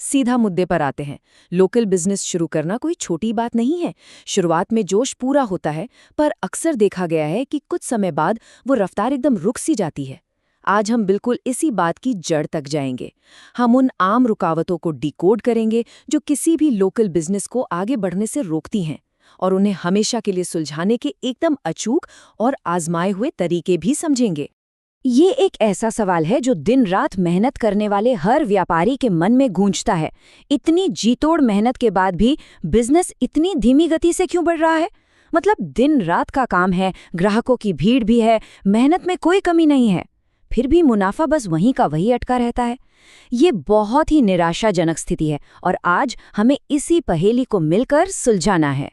सीधा मुद्दे पर आते हैं। लोकल बिजनेस शुरू करना कोई छोटी बात नहीं है। शुरुआत में जोश पूरा होता है, पर अक्सर देखा गया है कि कुछ समय बाद वो रफ्तार एकदम रुक सी जाती है। आज हम बिल्कुल इसी बात की जड़ तक जाएंगे। हम उन आम रुकावटों को डिकोड करेंगे जो किसी भी लोकल बिजनेस को आगे बढ़ने से रोकती हैं, और उन्हें हमेशा के लिए सुलझाने के एकदम अचूक और आजमाए हुए तरीके भी समझेंगे। ये एक ऐसा सवाल है जो दिन रात मेहनत करने वाले हर व्यापारी के मन में गूंजता है। इतनी जीतोड़ मेहनत के बाद भी बिजनेस इतनी धीमी गति से क्यों बढ़ रहा है? मतलब दिन रात का काम है, ग्राहकों की भीड़ भी है, मेहनत में कोई कमी नहीं है, फिर भी मुनाफा बस वहीं का वहीं अटका रहता है। ये बहुत ही निराशाजनक स्थिति है और आज हमें इसी पहेली को मिलकर सुलझाना है।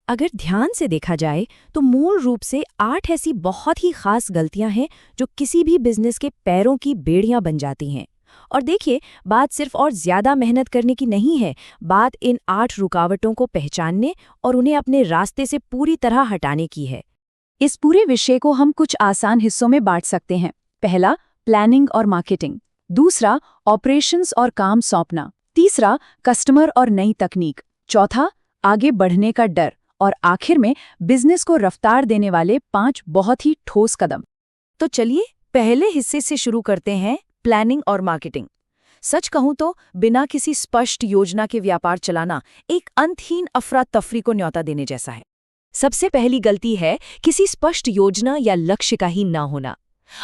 अगर ध्यान से देखा जाए तो मूल रूप से 8 ऐसी बहुत ही खास गलतियां हैं जो किसी भी बिजनेस के पैरों की बेड़ियां बन जाती हैं। और देखिए, बात सिर्फ और ज्यादा मेहनत करने की नहीं है, बात इन 8 रुकावटों को पहचानने और उन्हें अपने रास्ते से पूरी तरह हटाने की है। इस पूरे विषय को हम कुछ आसान हिस्सों में बांट सकते हैं। पहला, प्लानिंग और मार्केटिंग। दूसरा, ऑपरेशंस और काम सौंपना। तीसरा, कस्टमर और नई तकनीक। चौथा, आगे बढ़ने का डर। और आखिर में बिजनेस को रफ्तार देने वाले 5 बहुत ही ठोस कदम। तो चलिए पहले हिस्से से शुरू करते हैं, प्लानिंग और मार्केटिंग। सच कहूं तो बिना किसी स्पष्ट योजना के व्यापार चलाना एक अंतहीन अफरा तफरी को न्योता देने जैसा है। सबसे पहली गलती है किसी स्पष्ट योजना या लक्ष्य का ही ना होना।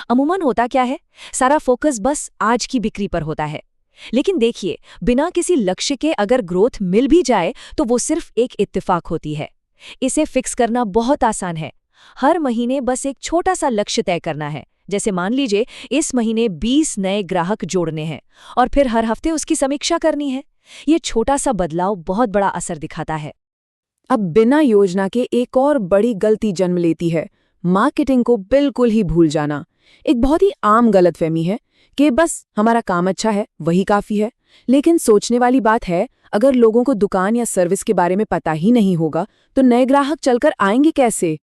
अमूमन होता क्या है, सारा फोकस बस आज की बिक्री पर होता है। लेकिन देखिए, बिना किसी लक्ष्य के अगर ग्रोथ मिल भी जाए तो वो सिर्फ एक इत्तेफाक होती है। इसे फिक्स करना बहुत आसान है। हर महीने बस एक छोटा सा लक्ष्य तय करना है। जैसे मान लीजिए इस महीने 20 नए ग्राहक जोड़ने हैं और फिर हर हफ्ते उसकी समीक्षा करनी है। ये छोटा सा बदलाव बहुत बड़ा असर दिखाता है। अब बिना योजना के एक और बड़ी गलती जन्म लेती है, मार्केटिंग को बिल्कुल ही भूल जाना। एक बहुत ही आम गलतफहमी है कि बस हमारा काम अच्छा है वही काफी है। लेकिन सोचने वाली बात है, अगर लोगों को दुकान या सर्विस के बारे में पता ही नहीं होगा तो नए ग्राहक चलकर आएंगे कैसे?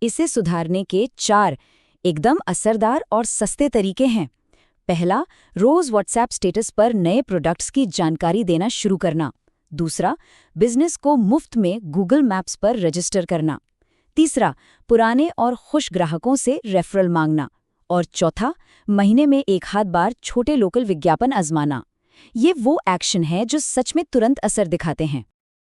इसे सुधारने के 4 एकदम असरदार और सस्ते तरीके हैं। पहला, रोज व्हाट्सएप स्टेटस पर नए प्रोडक्ट्स की जानकारी देना शुरू करना। दूसरा, बिजनेस को मुफ्त में गूगल मैप्स पर रजिस्टर करना। तीसरा, पुराने और खुश ग्राहकों से रेफरल मांगना। और चौथा, महीने में एक आध बार छोटे लोकल विज्ञापन आजमाना। ये वो एक्शन है जो सच में तुरंत असर दिखाते हैं।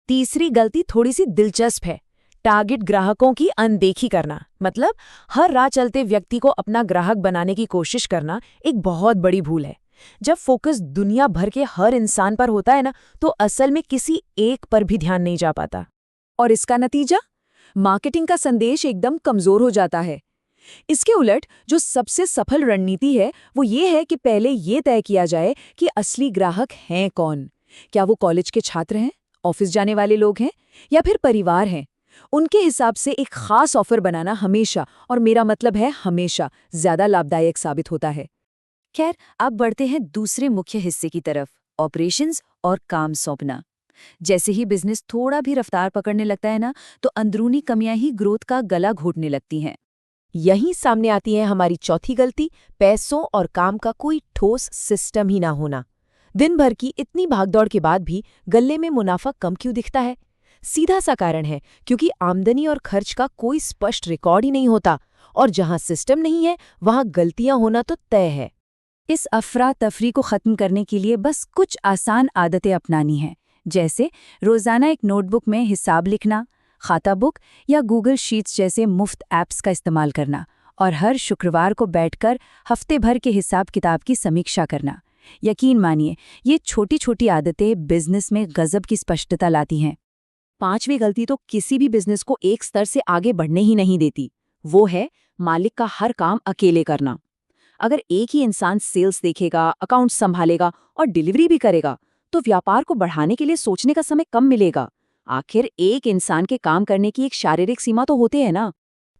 तीसरी गलती थोड़ी सी दिलचस्प है, टारगेट ग्राहकों की अनदेखी करना। मतलब हर राह चलते व्यक्ति को अपना ग्राहक बनाने की कोशिश करना एक बहुत बड़ी भूल है। जब फोकस दुनिया भर के हर इंसान पर होता है ना, तो असल में किसी एक पर भी ध्यान नहीं जा पाता। और इसका नतीजा, मार्केटिंग का संदेश एकदम कमजोर हो जाता है। इसके उलट जो सबसे सफल रणनीति है वो ये है कि पहले ये तय किया जाए कि असली ग्राहक हैं कौन। क्या वो कॉलेज के छात्र हैं, ऑफिस जाने वाले लोग हैं, या फिर परिवार हैं? उनके हिसाब से एक खास ऑफर बनाना हमेशा, और मेरा मतलब है हमेशा, ज्यादा लाभदायक साबित होता है। खैर, अब बढ़ते हैं दूसरे मुख्य हिस्से की तरफ, ऑपरेशंस और काम सौंपना। जैसे ही बिजनेस थोड़ा भी रफ्तार पकड़ने लगता है ना, तो अंदरूनी कमियां ही ग्रोथ का गला घोटने लगती हैं। यहीं सामने आती है हमारी चौथी गलती, पैसों और काम का कोई ठोस सिस्टम ही ना होना। दिन भर की इतनी भागदौड़ के बाद भी गल्ले में मुनाफा कम क्यों दिखता है? सीधा सा कारण है, क्योंकि आमदनी और खर्च का कोई स्पष्ट रिकॉर्ड ही नहीं होता, और जहां सिस्टम नहीं है वहां गलतियां होना तो तय है। इस अफरा तफरी को खत्म करने के लिए बस कुछ आसान आदतें अपनानी हैं, जैसे रोजाना एक नोटबुक में हिसाब लिखना, खाता बुक या गूगल शीट्स जैसे मुफ्त ऐप्स का इस्तेमाल करना, और हर शुक्रवार को बैठकर हफ्ते भर के हिसाब किताब की समीक्षा करना। यकीन मानिए, ये छोटी छोटी आदतें बिजनेस में गजब की स्पष्टता लाती हैं। 5वीं गलती तो किसी भी बिजनेस को एक स्तर से आगे बढ़ने ही नहीं देती। वो है मालिक का हर काम अकेले करना। अगर एक ही इंसान सेल्स देखेगा, अकाउंट्स संभालेगा और डिलीवरी भी करेगा, तो व्यापार को बढ़ाने के लिए सोचने का समय कम मिलेगा। आखिर एक इंसान के काम करने की एक शारीरिक सीमा तो होती है ना।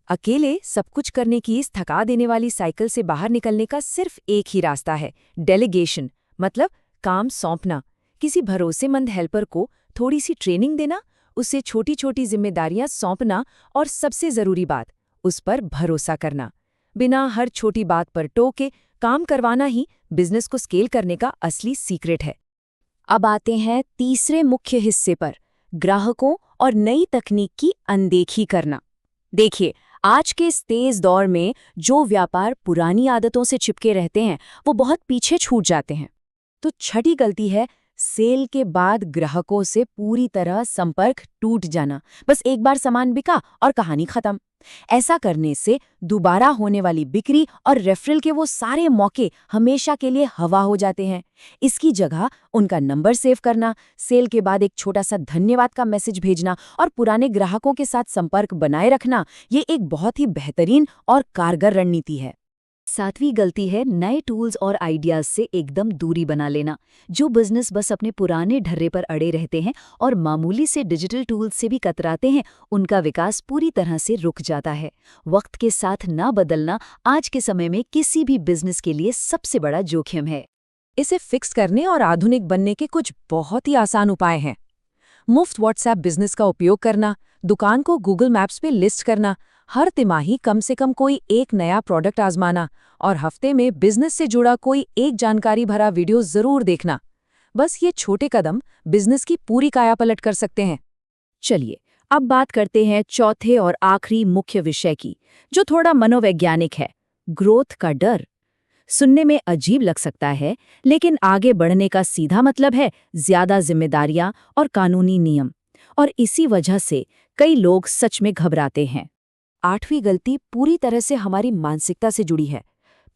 अकेले सब कुछ करने की इस थका देने वाली साइकिल से बाहर निकलने का सिर्फ एक ही रास्ता है, डेलीगेशन। मतलब काम सौंपना, किसी भरोसेमंद हेल्पर को थोड़ी सी ट्रेनिंग देना, उससे छोटी छोटी जिम्मेदारियां सौंपना, और सबसे जरूरी बात, उस पर भरोसा करना। बिना हर छोटी बात पर टोके काम करवाना ही बिजनेस को स्केल करने का असली सीक्रेट है। अब आते हैं तीसरे मुख्य हिस्से पर, ग्राहकों और नई तकनीक की अनदेखी करना। देखिए, आज के इस तेज दौर में जो व्यापार पुरानी आदतों से चिपके रहते हैं वो बहुत पीछे छूट जाते हैं। तो छठी गलती है सेल के बाद ग्राहकों से पूरी तरह संपर्क टूट जाना। बस एक बार सामान बिका और कहानी खत्म। ऐसा करने से दोबारा होने वाली बिक्री और रेफरल के वो सारे मौके हमेशा के लिए हवा हो जाते हैं। इसकी जगह उनका नंबर सेव करना, सेल के बाद एक छोटा सा धन्यवाद का मैसेज भेजना और पुराने ग्राहकों के साथ संपर्क बनाए रखना, ये एक बहुत ही बेहतरीन और कारगर रणनीति है। सातवीं गलती है नए टूल्स और आइडियाज से एकदम दूरी बना लेना। जो बिजनेस बस अपने पुराने ढर्रे पर अड़े रहते हैं और मामूली से डिजिटल टूल्स से भी कतराते हैं, उनका विकास पूरी तरह से रुक जाता है। वक्त के साथ ना बदलना आज के समय में किसी भी बिजनेस के लिए सबसे बड़ा जोखिम है। इसे फिक्स करने और आधुनिक बनने के कुछ बहुत ही आसान उपाय हैं। मुफ्त व्हाट्सएप बिजनेस का उपयोग करना, दुकान को गूगल मैप्स पे लिस्ट करना, हर तिमाही कम से कम कोई एक नया प्रोडक्ट आजमाना और हफ्ते में बिजनेस से जुड़ा कोई एक जानकारी भरा वीडियो जरूर देखना। बस ये छोटे कदम बिजनेस की पूरी कायापलट कर सकते हैं। चलिए, अब बात करते हैं चौथे और आखिरी मुख्य विषय की, जो थोड़ा मनोवैज्ञानिक है, ग्रोथ का डर। सुनने में अजीब लग सकता है, लेकिन आगे बढ़ने का सीधा मतलब है ज्यादा जिम्मेदारियां और कानूनी नियम, और इसी वजह से कई लोग सच में घबराते हैं। आठवीं गलती पूरी तरह से हमारी मानसिकता से जुड़ी है।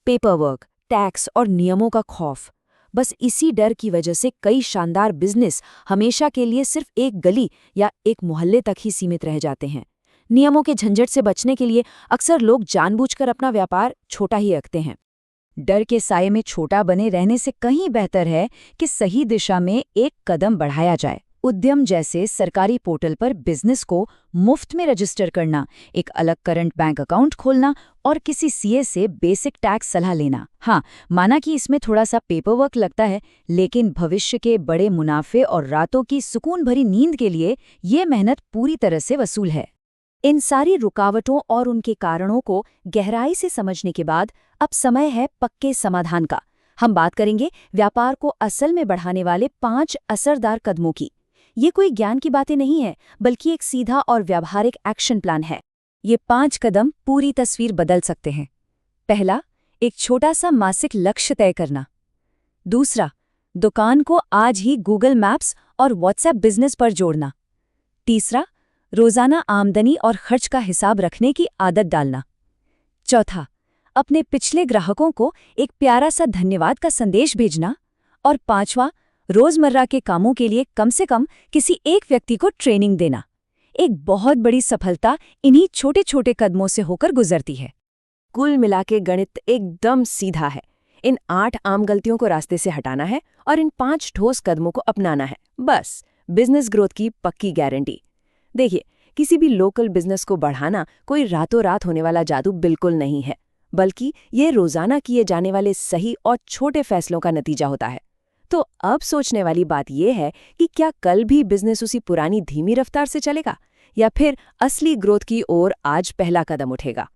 पेपरवर्क, टैक्स और नियमों का खौफ। बस इसी डर की वजह से कई शानदार बिजनेस हमेशा के लिए सिर्फ एक गली या एक मोहल्ले तक ही सीमित रह जाते हैं। नियमों के झंझट से बचने के लिए अक्सर लोग जानबूझकर अपना व्यापार छोटा ही रखते हैं। डर के साये में छोटा बने रहने से कहीं बेहतर है कि सही दिशा में एक कदम बढ़ाया जाए। उद्यम जैसे सरकारी पोर्टल पर बिजनेस को मुफ्त में रजिस्टर करना, एक अलग करंट बैंक अकाउंट खोलना और किसी सीए से बेसिक टैक्स सलाह लेना। हाँ, माना कि इसमें थोड़ा सा पेपरवर्क लगता है, लेकिन भविष्य के बड़े मुनाफे और रातों की सुकून भरी नींद के लिए ये मेहनत पूरी तरह से वसूल है। इन सारी रुकावटों और उनके कारणों को गहराई से समझने के बाद अब समय है पक्के समाधान का। हम बात करेंगे व्यापार को असल में बढ़ाने वाले 5 असरदार कदमों की। ये कोई ज्ञान की बातें नहीं है, बल्कि एक सीधा और व्यावहारिक एक्शन प्लान है। ये 5 कदम पूरी तस्वीर बदल सकते हैं। पहला, एक छोटा सा मासिक लक्ष्य तय करना। दूसरा, दुकान को आज ही गूगल मैप्स और व्हाट्सएप बिजनेस पर जोड़ना। तीसरा, रोजाना आमदनी और खर्च का हिसाब रखने की आदत डालना। चौथा, अपने पिछले ग्राहकों को एक प्यारा सा धन्यवाद का संदेश भेजना। और पांचवा, रोजमर्रा के कामों के लिए कम से कम किसी एक व्यक्ति को ट्रेनिंग देना। एक बहुत बड़ी सफलता इन्हीं छोटे छोटे कदमों से होकर गुजरती है। कुल मिलाके गणित एकदम सीधा है। इन 8 आम गलतियों को रास्ते से हटाना है और इन 5 ठोस कदमों को अपनाना है। बस बिजनेस ग्रोथ की पक्की गारंटी। देखिए, किसी भी लोकल बिजनेस को बढ़ाना कोई रातों रात होने वाला जादू बिल्कुल नहीं है, बल्कि ये रोजाना किए जाने वाले सही और छोटे फैसलों का नतीजा होता है। तो अब सोचने वाली बात यह है कि क्या कल भी बिजनेस उसी पुरानी धीमी रफ्तार से चलेगा या फिर असली ग्रोथ की ओर आज पहला कदम उठेगा।